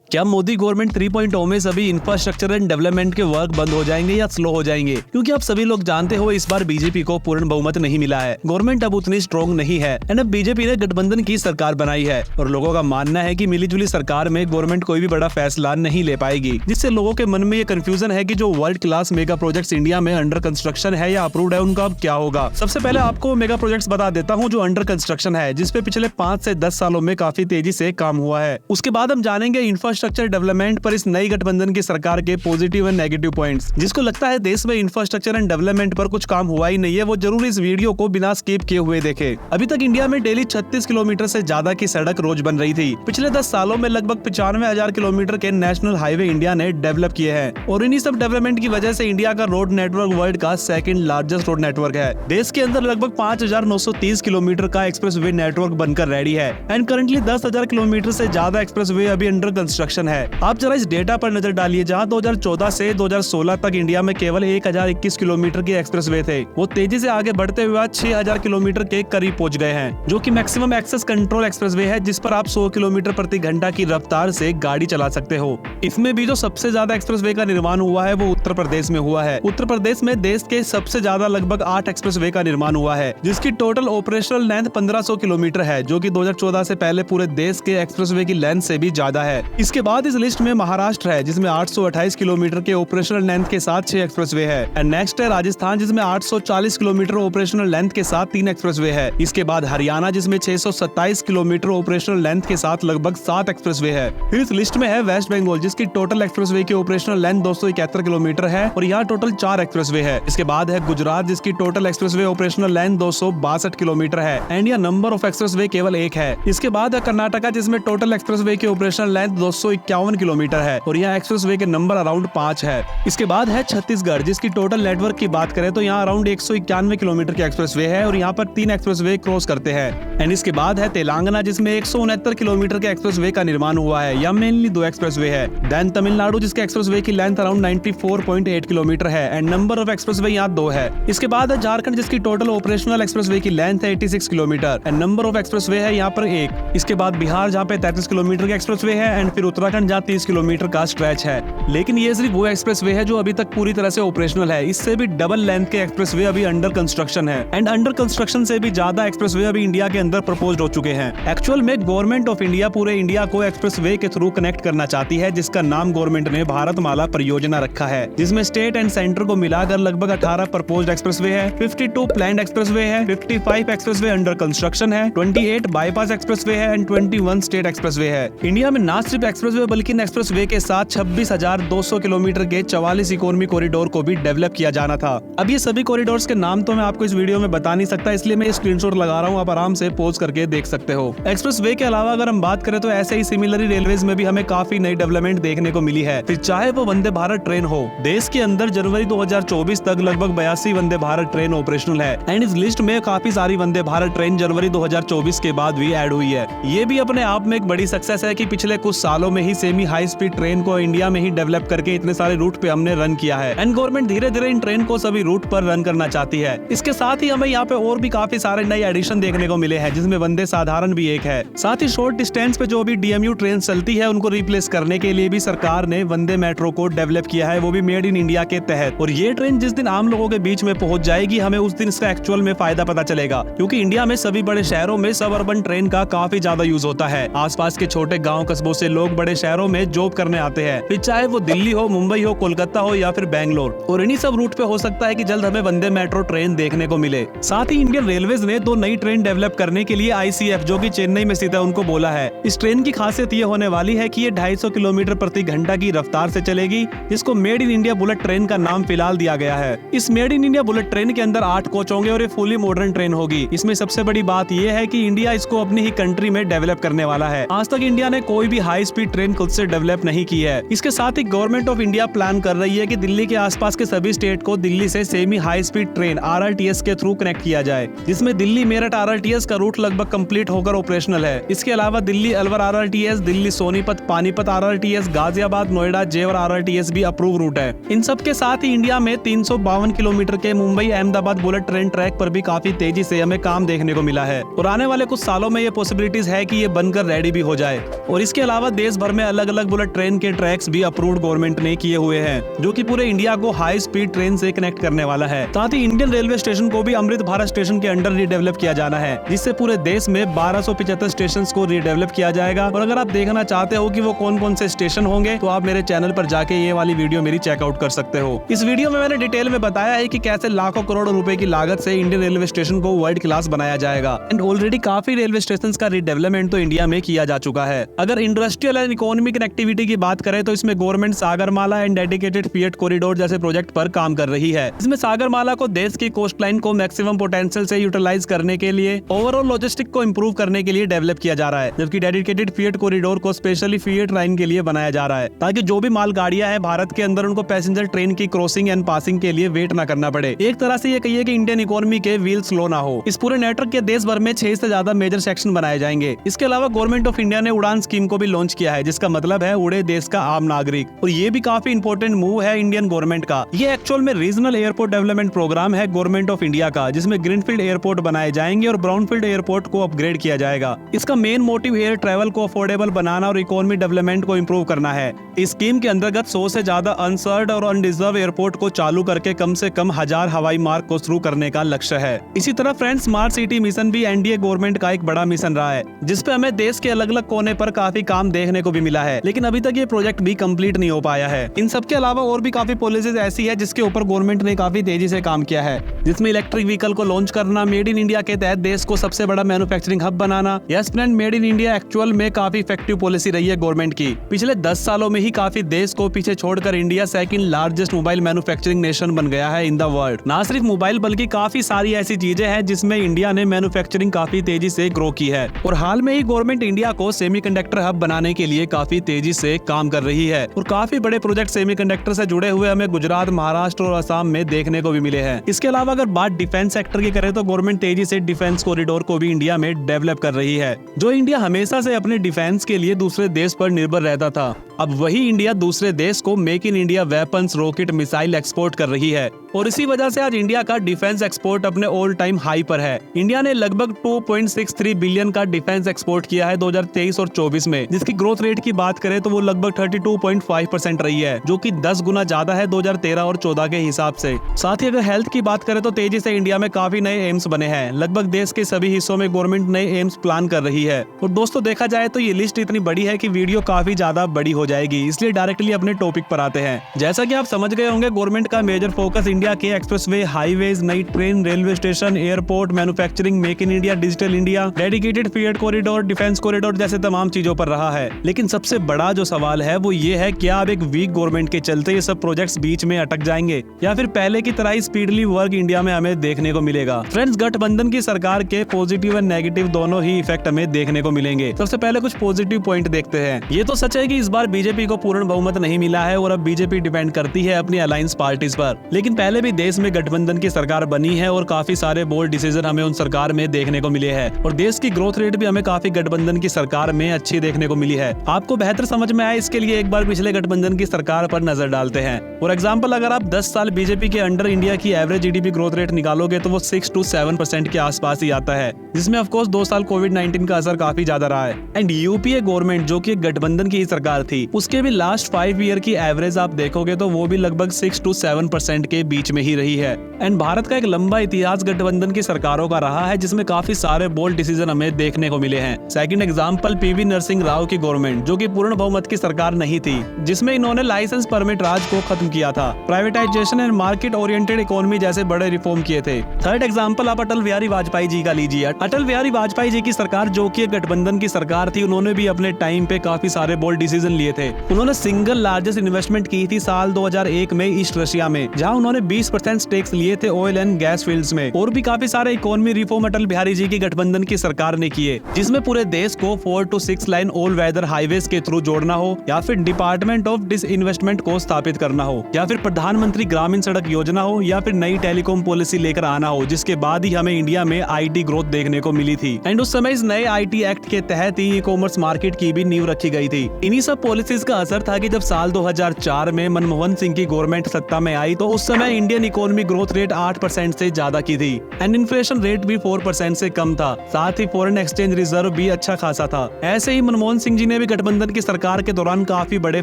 क्या मोदी गवर्नमेंट 3.0 में सभी इंफ्रास्ट्रक्चर एंड डेवलपमेंट के वर्क बंद हो जाएंगे या स्लो हो जाएंगे? क्योंकि आप सभी लोग जानते हो इस बार बीजेपी को पूर्ण बहुमत नहीं मिला है, गवर्नमेंट अब उतनी स्ट्रॉन्ग नहीं है एंड अब बीजेपी ने गठबंधन की सरकार बनाई है और लोगों का मानना है कि मिलीजुली सरकार में गवर्नमेंट कोई भी बड़ा फैसला नहीं ले पाएगी, जिससे लोगों के मन में ये कंफ्यूजन है कि जो world class mega projects India में अंडर कंस्ट्रक्शन है या अप्रूव्ड है उनका अब क्या होगा। सबसे पहले आपको मेगा प्रोजेक्ट्स बता देता हूँ जो अंडर कंस्ट्रक्शन है, जिसपे पिछले 5 से 10 सालों में काफी तेजी से काम हुआ है। उसके बाद हम जानेंगे इंफ्रास्ट्रक्चर डेवलपमेंट पर इस नई गठबंधन की सरकार के पॉजिटिव एंड नेगेटिव पॉइंट्स। जिसको लगता है देश में इंफ्रास्ट्रक्चर एंड डेवलपमेंट पर कुछ काम हुआ ही नहीं है, वो जरूर इस वीडियो को बिना स्किप किए हुए देखे। अभी तक इंडिया में डेली 36 किलोमीटर से ज्यादा की सड़क रोज बन रही थी। पिछले 10 सालों में लगभग 95,000 किलोमीटर के नेशनल हाईवे इंडिया ने डेवलप किए हैं और इन्हीं सब डेवलपमेंट की वजह से इंडिया का रोड नेटवर्क वर्ल्ड का सेकंड लार्जेस्ट रोड नेटवर्क है। देश के अंदर लगभग 5,930 किलोमीटर का एक्सप्रेस वे नेटवर्क बनकर रेडी है एंड करंटली 10,000 किलोमीटर से ज्यादा एक्सप्रेस वे अभी अंडर कंस्ट्रक्शन है। आप जरा इस डेटा पर नजर डालिए, जहां 2014 से 2016 तक इंडिया में केवल 1,021 किलोमीटर के एक्सप्रेस वे थे, वो तेजी से आगे बढ़ते हुए आज 6,000 किलोमीटर के करीब पहुंच गए हैं, जो कि maximum access control expressway है, जिस पर आप 100 किलोमीटर प्रति घंटा की रफ्तार से गाड़ी चला सकते हो। इसमें भी जो सबसे ज्यादा एक्सप्रेस वे का निर्माण हुआ है वो उत्तर प्रदेश में हुआ है। उत्तर प्रदेश में देश के सबसे ज्यादा लगभग 8 एक्सप्रेस वे का निर्माण हुआ है, जिसकी टोटल ऑपरेशनल लेंथ 1500 किलोमीटर है, जो कि 2014 से पहले पूरे देश के एक्सप्रेस वे की लेंथ से भी ज्यादा है। इसके बाद इस लिस्ट में महाराष्ट्र है, जिसमें 828 किलोमीटर के ऑपरेशनल लेंथ के साथ 6 एक्सप्रेसवे है। एंड नेक्स्ट है राजस्थान, जिसमें 840 किलोमीटर ऑपरेशनल लेंथ के साथ 3 एक्सप्रेसवे है। इसके बाद हरियाणा, जिसमें 627 किलोमीटर ऑपरेशनल लेंथ के साथ लगभग 7 एक्सप्रेसवे है। फिर इस लिस्ट में है वेस्ट बंगाल, जिसकी टोटल एक्सप्रेसवे की ऑपरेशनल लेंथ 271 किलोमीटर है और यहाँ टोटल 4 एक्सप्रेसवे है। इसके बाद है गुजरात, जिसकी total expressway operational length 262 kilometre है एंड यह नंबर ऑफ एक्सप्रेसवे केवल 1 है। इसके बाद है कर्नाटका, जिसमें टोटल एक्सप्रेसवे की ऑपरेशनल लेंथ 251 किलोमीटर है और यहाँ एक्सप्रेसवे के नंबर अराउंड 5 है। इसके बाद है छत्तीसगढ़, जिसकी टोटल नेटवर्क की बात करें तो यहाँ अराउंड 191 किलोमीटर के एक्सप्रेसवे है और यहाँ पर 3 एक्सप्रेसवे क्रॉस करते हैं। एंड इसके बाद है तेलंगाना, जिसमें 169 किलोमीटर के एक्सप्रेसवे का निर्माण हुआ है, यहाँ मेनली 2 एक्सप्रेसवे है। देन तमिलनाडु, जिसके एक्सप्रेसवे की लेंथ अराउंड 94.8 किलोमीटर है एंड नंबर ऑफ एक्सप्रेसवे यहाँ 2 है। इसके बाद है झारखंड, जिसकी टोटल ऑपरेशनल एक्सप्रेसवे की लेंथ है 86 kilometre and number of expressway है यहाँ पर 1। इसके बाद बिहार, जहाँ पे 33 किलोमीटर के एक्सप्रेसवे है एंड फिर उत्तराखंड, जहाँ 30 किलोमीटर का स्ट्रेच है। लेकिन ये सिर्फ वो एक्सप्रेसवे है जो अभी तक पूरी तरह से ऑपरेशनल है। इससे भी डबल लेंथ के एक्सप्रेसवे अभी अंडर कंस्ट्रक्शन है एंड अंडर कंस्ट्रक्शन से भी ज्यादा एक्सप्रेसवे अभी इंडिया के अंदर प्रपोज्ड हो चुके हैं। एक्चुअल में गवर्नमेंट ऑफ इंडिया पूरे इंडिया को एक्सप्रेसवे के थ्रू कनेक्ट करना चाहती है, जिसका नाम गवर्नमेंट ने भारतमाला परियोजना रखा है, जिसमें स्टेट एंड सेंटर को मिलाकर लगभग 18 प्रपोज्ड एक्सप्रेसवे है, 52 प्लान्ड एक्सप्रेसवे है, 55 एक्सप्रेसवे अंडर कंस्ट्रक्शन है, 28 बाईपास एक्सप्रेसवे है एंड 21 स्टेट एक्सप्रेसवे है। इंडिया में ना सिर्फ एक्सप्रेसवे बल्कि एक्सप्रेसवे के साथ 26,200 किलोमीटर के 44 इकोनॉमी कॉरिडोर को भी डेवलप किया जाना था। अब ये सभी कॉरिडोर्स के नाम तो मैं आपको इस वीडियो में बता नहीं सकता, इसलिए मैं स्क्रीनशॉट लगा रहा हूँ, आप आराम से पॉज करके देख सकते हो। एक्सप्रेसवे के अलावा अगर हम बात करें तो ऐसे ही सिमिलरली रेलवेज में भी हमें काफी नई डेवलपमेंट देखने को मिली है, फिर चाहे वो वंदे भारत ट्रेन हो। देश के अंदर जनवरी 2024 तक लगभग 82 वंदे भारत ट्रेन ऑपरेशनल है एंड इस लिस्ट में काफी सारी वंदे भारत ट्रेन जनवरी 2024 के बाद भी ऐड हुई है। ये भी अपने आप में एक बड़ी सक्सेस है कि पिछले कुछ सालों में ही सेमी हाई स्पीड ट्रेन को इंडिया में ही डेवलप करके इतने सारे रूट पे हमने रन किया है एंड गवर्नमेंट धीरे धीरे इन ट्रेन को सभी रूट पर रन करना चाहती है। इसके साथ ही हमें यहाँ पे और भी काफी सारे नए एडिशन देखने को मिले हैं, जिसमें वंदे साधारण भी एक है। साथ ही शॉर्ट डिस्टेंस पे जो भी डीएमयू ट्रेन चलती है उनको रिप्लेस करने के लिए भी सरकार ने वंदे मेट्रो को डेवलप किया है, वो भी मेड इन इंडिया के तहत। और ये ट्रेन जिस दिन आम लोगों के बीच में पहुंच जाएगी, हमें उस दिन इसका एक्चुअल में फायदा पता चलेगा, क्योंकि इंडिया में सभी बड़े शहरों में सब अर्बन ट्रेन का काफी ज्यादा यूज होता है। आसपास के छोटे गाँव कस्बों से लोग बड़े शहरों में जॉब करने आते हैं, फिर चाहे वो दिल्ली हो, मुंबई हो, कोलकाता हो या फिर बैंगलोर, और इन्हीं सब रूट पे हो सकता है कि जल्द हमें वंदे मेट्रो ट्रेन देखने को मिले। साथ ही इंडियन रेलवेज ने 2 नई ट्रेन डेवलप करने के लिए आईसीएफ, जो कि चेन्नई में स्थित है, उनको बोला है। इस ट्रेन की खासियत ये होने वाली है कि ये 250 किलोमीटर प्रति घंटा की रफ्तार से चलेगी, जिसको made in India bullet train का नाम फिलहाल दिया गया है। इस made in India bullet train के अंदर 8 कोच होंगे और ये फुली मॉडर्न ट्रेन होगी। इसमें सबसे बड़ी बात यह है कि इंडिया इसको अपनी ही कंट्री में डेवलप करने वाला है। आज तक इंडिया ने कोई भी हाई स्पीड ट्रेन खुद से डेवलप नहीं की है। इसके साथ ही गवर्नमेंट ऑफ इंडिया प्लान कर रही है कि दिल्ली के आसपास के सभी स्टेट को दिल्ली से semi high speed train RRTS के थ्रू कनेक्ट किया जाए, जिसमें दिल्ली मेरठ आरआरटीएस का रूट लगभग कंप्लीट होकर ऑपरेशनल है। इसके अलावा दिल्ली अलवर आरआरटीएस, दिल्ली सोनीपत पानीपत आरआरटीएस, गाजियाबाद नोएडा जेवर आरआरटीएस भी अप्रूव रूट है। इन सब के साथ ही इंडिया में 352 किलोमीटर के Mumbai Ahmedabad bullet train track पर भी काफी तेजी से हमें काम देखने को मिला है और आने वाले कुछ सालों में ये पॉसिबिलिटीज है कि ये बनकर रेडी भी हो जाए। और इसके अलावा देश देश भर में अलग अलग बुलेट ट्रेन के ट्रैक्स भी अप्रूव्ड गवर्नमेंट ने किए हुए हैं, जो कि पूरे इंडिया को हाई स्पीड ट्रेन से कनेक्ट करने वाला है। साथ ही इंडियन रेलवे स्टेशन को भी अमृत भारत स्टेशन के अंडर रीडेवलप किया जाना है, जिससे पूरे देश में 1275 स्टेशन को रीडेवलप किया जाएगा। और अगर आप देखना चाहते हो कि वो कौन कौन से स्टेशन होंगे, तो आप मेरे चैनल पर जाके ये वाली वीडियो मेरी चेकआउट कर सकते हो। इस वीडियो में मैंने डिटेल में बताया है कि कैसे लाखों करोड़ रुपए की लागत से इंडियन रेलवे स्टेशन को वर्ल्ड क्लास बनाया जाएगा। एंड ऑलरेडी काफी रेलवे स्टेशन का रीडेवलपमेंट तो इंडिया में किया जा चुका है। अगर इंडस्ट्रियल एंड इकोनॉमिक कनेक्टिविटी की बात करें तो इसमें government Sagarmala and dedicated freight corridor जैसे प्रोजेक्ट पर काम कर रही है। इसमें सागरमाला को देश की कोस्ट लाइन को मैक्सिमम पोटेंशियल से यूटिलाइज करने के लिए, ओवरऑल लॉजिस्टिक को इम्प्रूव करने के लिए डेवलप किया जा रहा है, जबकि डेडिकेटेड फ्रेट कॉरिडोर को स्पेशली फ्रेट लाइन के लिए बनाया जा रहा है, ताकि जो भी माल गाड़ियां हैं भारत के अंदर, उनको पैसेंजर ट्रेन की क्रॉसिंग एंड पासिंग के लिए वेट न करना पड़े। एक तरह से ये कहिए कि इंडियन इकोनॉमी के व्हील स्लो ना हो। इस पूरे नेटवर्क के देश भर में 6 से ज्यादा मेजर सेक्शन बनाए जाएंगे। इसके अलावा गवर्नमेंट ऑफ इंडिया ने उड़ान स्कीम को भी लॉन्च किया है, जिसका मतलब है उड़े देश का आम नागरिक। और ये भी काफी इंपॉर्टेंट मूव है इंडियन गवर्नमेंट का। ये एक्चुअल में रीजनल एयरपोर्ट डेवलपमेंट प्रोग्राम है गवर्नमेंट ऑफ इंडिया का, जिसमें ग्रीनफील्ड एयरपोर्ट बनाए जाएंगे और ब्राउनफील्ड एयरपोर्ट को अपग्रेड किया जाएगा। इसका मेन मोटिव एयर ट्रैवल को अफोर्डेबल बनाना और इकोनॉमी डेवलपमेंट को इम्प्रूव करना है। इस स्कीम के अंतर्गत 100 से ज्यादा अनसर्व्ड और अनडिजर्व एयरपोर्ट को चालू करके कम से कम 1000 हवाई मार्ग को शुरू करने का लक्ष्य है। इसी तरह फ्रेंड्स, स्मार्ट सिटी मिशन भी एनडीए गवर्नमेंट का एक बड़ा मिशन रहा है, जिसपे हमें देश के अलग अलग कोने पर काफी काम देखने को भी मिला है, लेकिन अभी तक ये प्रोजेक्ट भी कंप्लीट नहीं हो पाया है। इन सब के अलावा और भी काफी पॉलिसीज ऐसी है जिसके ऊपर गवर्नमेंट ने काफी तेजी से काम किया है, जिसमें इलेक्ट्रिक व्हीकल को लॉन्च करना, मेड इन इंडिया के तहत देश को सबसे बड़ा manufacturing hub banana. Yes friend, made in India actual में काफी इफेक्टिव पॉलिसी रही है गवर्नमेंट की। पिछले 10 सालों में ही काफी देश को पीछे छोड़कर India second largest mobile manufacturing nation बन गया है इन द वर्ल्ड। ना सिर्फ मोबाइल बल्कि काफी सारी ऐसी चीजें हैं जिसमें इंडिया ने मैन्युफैक्चरिंग काफी तेजी से ग्रो की है। और हाल में ही गवर्नमेंट इंडिया को सेमीकंडक्टर हब बनाने के लिए काफी तेजी से काम कर रही है, और काफी बड़े प्रोजेक्ट सेमीकंडक्टर से जुड़े हुए हमें गुजरात, महाराष्ट्र और असम में देखने को भी मिले हैं। इसके अलावा अगर बात डिफेंस सेक्टर की करें तो गवर्नमेंट तेजी से डिफेंस कॉरिडोर को भी इंडिया में डेवलप कर रही है। जो इंडिया हमेशा से अपने डिफेंस के लिए दूसरे देश पर निर्भर रहता था, अब वही इंडिया दूसरे देश को make in India weapons, rocket, missile export कर रही है। और इसी वजह से आज इंडिया का डिफेंस एक्सपोर्ट अपने ऑल टाइम हाई पर है। इंडिया ने लगभग 2.63 बिलियन का डिफेंस एक्सपोर्ट किया है 2023 और 24 में, जिसकी ग्रोथ रेट की बात करें तो वो लगभग 32.5% रही है, जो कि 10 गुना ज्यादा है 2013 और 14 के हिसाब से। साथ ही अगर हेल्थ की बात करें तो तेजी से इंडिया में काफी नए एम्स बने हैं। लगभग देश के सभी हिस्सों में गवर्नमेंट नए एम्स प्लान कर रही है। और दोस्तों, देखा जाए तो ये लिस्ट इतनी बड़ी है कि वीडियो काफी ज्यादा बड़ी हो जाएगी, इसलिए डायरेक्टली अपने टॉपिक पर आते हैं। जैसा कि आप समझ गए होंगे, गवर्नमेंट का मेजर फोकस इंडिया के एक्सप्रेसवे, हाईवेज, नई train, railway station, airport, manufacturing, make in India, digital India, dedicated freight corridor, defence corridor जैसे तमाम चीजों पर रहा है। लेकिन सबसे बड़ा जो सवाल है वो ये है, क्या अब एक वीक गवर्नमेंट के चलते ये सब प्रोजेक्ट्स बीच में अटक जाएंगे, या फिर पहले की तरह ही स्पीडली वर्क इंडिया में हमें देखने को मिलेगा। फ्रेंड्स, गठबंधन की सरकार के पॉजिटिव एंड नेगेटिव दोनों ही इफेक्ट हमें देखने को मिलेंगे। सबसे पहले कुछ पॉजिटिव पॉइंट देखते हैं। ये तो सच है कि इस बार बीजेपी को पूर्ण बहुमत नहीं मिला है और अब बीजेपी डिपेंड करती है अपनी अलायंस पार्टीज पर। लेकिन पहले भी देश में गठबंधन की सरकार बनी है और काफी सारे बोल्ड डिसीजन हमें उन सरकार में देखने को मिले हैं, और देश की ग्रोथ रेट भी हमें काफी गठबंधन की सरकार में अच्छी देखने को मिली है। आपको बेहतर समझ में आए इसके लिए एक बार पिछले गठबंधन की सरकार पर नजर डालते हैं। फॉर एग्जाम्पल, अगर आप 10 साल बीजेपी के अंडर इंडिया की एवरेज जीडीपी ग्रोथ रेट निकालोगे तो वो 6 to 7% के आसपास ही आता है, जिसमें ऑफ कोर्स 2 साल कोविड-19 का असर काफी ज्यादा रहा है। एंड यूपीए गवर्नमेंट, जो कि गठबंधन की ही सरकार थी, उसके भी लास्ट 5 ईयर की एवरेज आप देखोगे तो वो भी लगभग 6 to 7% के बीच में ही रही है। एंड भारत का एक लंबा इतिहास गठबंधन की सरकारों का रहा है, जिसमें काफी सारे बोल्ड डिसीजन हमें देखने को मिले हैं। Second example, PV Narasimha Rao की गवर्नमेंट, जो कि पूर्ण बहुमत की सरकार नहीं थी, जिसमें इन्होंने लाइसेंस परमिट राज को खत्म किया था, privatisation and market oriented economy जैसे बड़े रिफॉर्म किए थे। थर्ड एग्जांपल आप अटल बिहारी वाजपेयी जी का लीजिए। अटल बिहारी वाजपेयी जी की सरकार, जो कि गठबंधन की सरकार थी, उन्होंने भी अपने टाइम पे काफी सारे बोल्ड डिसीजन लिए थे। उन्होंने सिंगल लार्जेस्ट इन्वेस्टमेंट की थी साल 2001 में ईस्ट रशिया में, जहां उन्होंने 20% स्टेक्स लिए थे ऑयल एंड गैस फील्ड्स में। और भी काफी सारे इकोनॉमी रिफॉर्म अटल बिहारी जी की गठबंधन की सरकार ने किए, जिसमें पूरे देश को 4 to 6 line all weather highways के थ्रू जोड़ना हो, या फिर डिपार्टमेंट ऑफ डिसइन्वेस्टमेंट को स्थापित करना हो, या फिर प्रधानमंत्री ग्रामीण सड़क योजना हो, या फिर नई टेलीकॉम पॉलिसी लेकर आना हो, जिसके बाद ही हमें इंडिया में आईटी ग्रोथ देखने को मिली थी। एंड उस समय इस नए आईटी एक्ट के तहत ही ई कॉमर्स मार्केट की भी नींव रखी गई थी। इन्हीं सब पॉलिसी इस चीज का असर था कि जब साल 2004 में मनमोहन सिंह की गवर्नमेंट सत्ता में आई तो उस समय इंडियन इकोनॉमी ग्रोथ रेट 8% से ज्यादा की थी एंड इन्फ्लेशन रेट भी 4% से कम था। साथ ही फॉरेन एक्सचेंज रिजर्व भी अच्छा खासा था। ऐसे ही मनमोहन सिंह जी ने भी गठबंधन की सरकार के दौरान काफी बड़े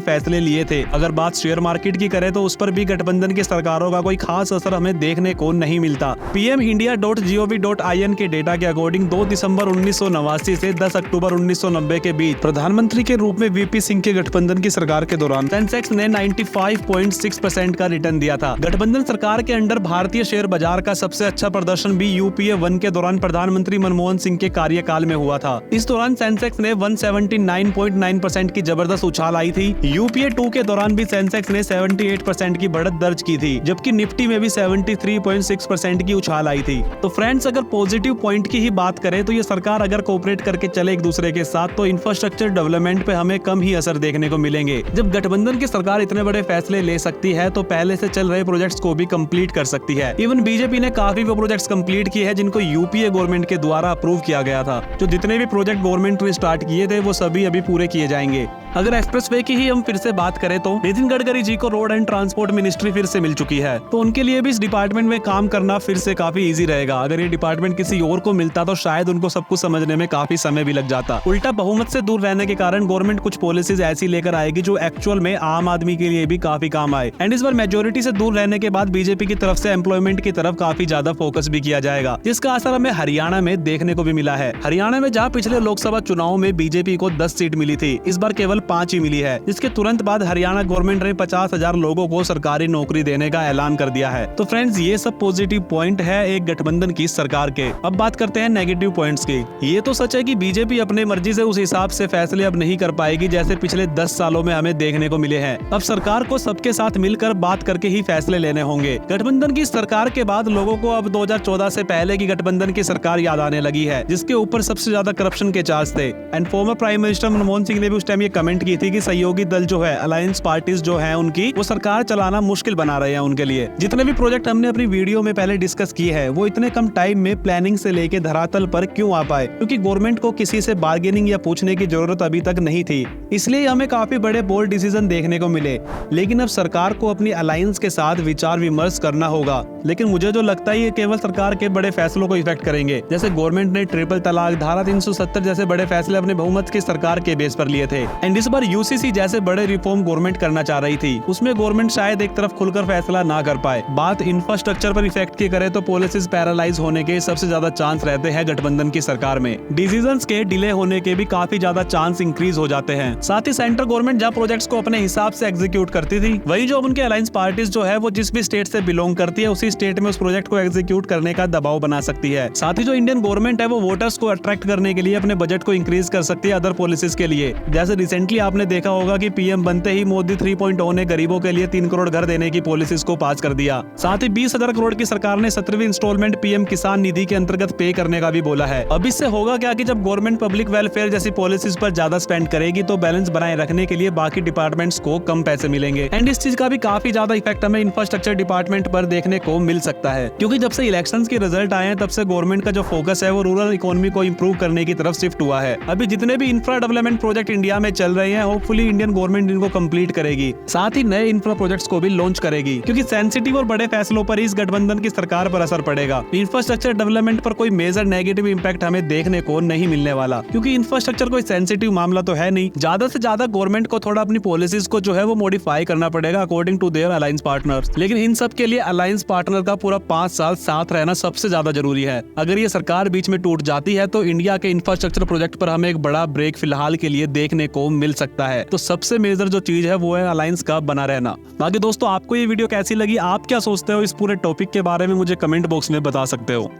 फैसले लिए थे। अगर बात शेयर मार्केट की करें तो उस पर भी गठबंधन की सरकारों का कोई खास असर हमें देखने को नहीं मिलता। pmindia.gov.in के डेटा के अकॉर्डिंग 2 दिसंबर 1989 से 10 अक्टूबर 1990 के बीच प्रधानमंत्री के रूप में वीपी सिंह के गठबंधन की सरकार के दौरान सेंसेक्स ने 95.6% का रिटर्न दिया था। गठबंधन सरकार के अंडर भारतीय शेयर बाजार का सबसे अच्छा प्रदर्शन भी यूपीए 1 के दौरान प्रधानमंत्री मनमोहन सिंह के कार्यकाल में हुआ था। इस दौरान सेंसेक्स ने 179.9% की जबरदस्त उछाल आई थी। यूपीए 2 के दौरान भी सेंसेक्स ने 78% की बढ़त दर्ज की थी, जबकि निफ्टी में भी 73.6% की उछाल आई थी। तो फ्रेंड्स, अगर पॉजिटिव पॉइंट की ही बात करें तो ये सरकार अगर कोऑपरेट करके चले एक दूसरे के साथ तो इंफ्रास्ट्रक्चर डेवलपमेंट पे हमें कम ही असर देखने को मिलेंगे। जब गठबंधन की सरकार इतने बड़े फैसले ले सकती है तो पहले से चल रहे प्रोजेक्ट्स को भी कंप्लीट कर सकती है। इवन बीजेपी ने काफी वो प्रोजेक्ट्स कंप्लीट किए हैं जिनको यूपीए गवर्नमेंट के द्वारा अप्रूव किया गया था। जो जितने भी प्रोजेक्ट गवर्नमेंट ने स्टार्ट किए थे वो सभी अभी पूरे किए जाएंगे। अगर एक्सप्रेसवे की ही हम फिर से बात करें तो नितिन गडकरी जी को रोड एंड ट्रांसपोर्ट मिनिस्ट्री फिर से मिल चुकी है, तो उनके लिए भी इस डिपार्टमेंट में काम करना फिर से काफी इजी रहेगा। अगर ये डिपार्टमेंट किसी और को मिलता तो शायद उनको सब कुछ समझने में काफी समय भी लग जाता। उल्टा बहुमत से दूर रहने के कारण गवर्नमेंट कुछ पॉलिसीज ऐसी लेकर आएगी जो एक्चुअल में आम आदमी के लिए भी काफी काम आए। एंड इस बार मेजोरिटी से दूर रहने के बाद बीजेपी की तरफ से एम्प्लॉयमेंट की तरफ काफी ज्यादा फोकस भी किया जाएगा, जिसका असर हमें हरियाणा में देखने को भी मिला है। हरियाणा में जहाँ पिछले लोकसभा चुनाव में बीजेपी को 10 सीट मिली थी, इस बार केवल 5 ही मिली है, जिसके तुरंत बाद हरियाणा गवर्नमेंट ने 50,000 लोगों को सरकारी नौकरी देने का ऐलान कर दिया है। तो फ्रेंड्स, ये सब पॉजिटिव पॉइंट है एक गठबंधन की सरकार के। अब बात करते हैं नेगेटिव पॉइंट्स की। ये तो सच है कि बीजेपी अपने मर्जी से उस हिसाब से फैसले अब नहीं कर पाएगी जैसे पिछले 10 सालों में हमें देखने को मिले हैं। अब सरकार को सबके साथ मिलकर बात करके ही फैसले लेने होंगे। गठबंधन की सरकार के बाद लोगों को अब 2014 से पहले की गठबंधन की सरकार याद आने लगी है, जिसके ऊपर सबसे ज्यादा करप्शन के चार्ज थे। And former prime minister Manmohan Singh ने भी उस टाइम ये कमेंट की थी कि सहयोगी दल जो है, अलायंस पार्टीज जो है उनकी, वो सरकार चलाना मुश्किल बना रहे हैं उनके लिए। जितने भी प्रोजेक्ट हमने अपनी वीडियो में पहले डिस्कस किए हैं वो इतने कम टाइम में प्लानिंग से लेके धरातल पर क्यों आ पाए, क्योंकि गवर्नमेंट को किसी से बार्गेनिंग या पूछने की जरूरत अभी तक नहीं थी। इसलिए हमें काफी बड़े बोल्ड डिसीजन देखने को मिले। लेकिन अब सरकार को अपनी अलायंस के साथ विचार विमर्श करना होगा। लेकिन मुझे जो लगता है ये केवल सरकार के बड़े फैसलों को इफेक्ट करेंगे। जैसे गवर्नमेंट ने ट्रिपल तलाक, धारा 370 जैसे बड़े फैसले अपने बहुमत की सरकार के बेस पर लिए थे। एंड इस बार यूसीसी जैसे बड़े रिफॉर्म गवर्नमेंट करना चाह रही थी, उसमें गवर्नमेंट शायद एक तरफ खुलकर फैसला ना कर पाए। बात इंफ्रास्ट्रक्चर पर इफेक्ट की करे तो पॉलिसीज पैरालाइज होने के सबसे ज्यादा चांस रहते हैं गठबंधन की सरकार में। डिसीजंस के डिले होने के भी काफी ज्यादा चांस इंक्रीज हो जाते हैं। साथ ही सेंट्रल गवर्नमेंट जहाँ प्रोजेक्ट्स को अपने हिसाब से एग्जीक्यूट करती थी, वही जो उनके अलायंस पार्टीज जो है वो जिस भी स्टेट से बिलोंग करती है उसी स्टेट में उस प्रोजेक्ट को एग्जीक्यूट करने का दबाव बना सकती है। साथ ही जो इंडियन गवर्नमेंट है वो वोटर्स को अट्रैक्ट करने के लिए अपने बजट को इंक्रीज कर सकती है अदर पॉलिसीज के लिए। जैसे रिसेंटली आपने देखा होगा कि पीएम बनते ही मोदी 3.0 ने गरीबों के लिए 3 करोड़ घर देने की पॉलिसीज को पास कर दिया। साथ ही 20,000 करोड़ की सरकार ने 17वीं इंस्टॉलमेंट पीएम किसान निधि के अंतर्गत पे करने का भी बोला है। अब इससे होगा क्या कि जब गवर्नमेंट पब्लिक वेलफेयर जैसी पॉलिसीज पर ज्यादा स्पेंड करेगी तो बैलेंस बनाए रखने के लिए बाकी डिपार्टमेंट्स को कम पैसे मिलेंगे। एंड इस चीज का भी काफी ज्यादा इफेक्ट हमें इंफ्रास्ट्रक्चर डिपार्टमेंट पर देखने को मिल सकता है, क्योंकि जब से इलेक्शंस के रिजल्ट आए हैं तब से गवर्नमेंट का जो फोकस है वो रूरल इकोनॉमी को इंप्रूव करने की तरफ शिफ्ट हुआ है। अभी जितने भी इंफ्रा डेवलपमेंट प्रोजेक्ट इंडिया में चल रहे हैं होपफुली इंडियन गवर्नमेंट इनको कंप्लीट करेगी, साथ ही नए इंफ्रा प्रोजेक्ट्स को भी लॉन्च करेगी, क्योंकि सेंसिटिव और बड़े फैसलों पर इस गठबंधन की सरकार पर असर पड़ेगा। इंफ्रास्ट्रक्चर डेवलपमेंट पर कोई मेजर नेगेटिव इंपैक्ट हमें देखने को नहीं मिलने वाला, क्योंकि इंफ्रास्ट्रक्चर कोई सेंसिटिव मामला तो है नहीं। ज्यादा से ज्यादा गवर्नमेंट को थोड़ा अपनी पॉलिसीज को जो है वो मॉडिफाई करना पड़ेगा according to their alliance partners. लेकिन इन सब के लिए अलायंस पार्टनर का पूरा 5 साल साथ रहना सबसे ज्यादा जरूरी है। अगर ये सरकार बीच में टूट जाती है तो इंडिया के इंफ्रास्ट्रक्चर प्रोजेक्ट पर हमें एक बड़ा ब्रेक फिलहाल के लिए देखने को मिल सकता है। तो सबसे मेजर जो चीज है वो है अलायंस का बना रहना। बाकी दोस्तों, आपको ये वीडियो कैसी लगी, आप क्या सोचते हो इस पूरे टॉपिक के बारे में, मुझे कमेंट बॉक्स में बता सकते हो।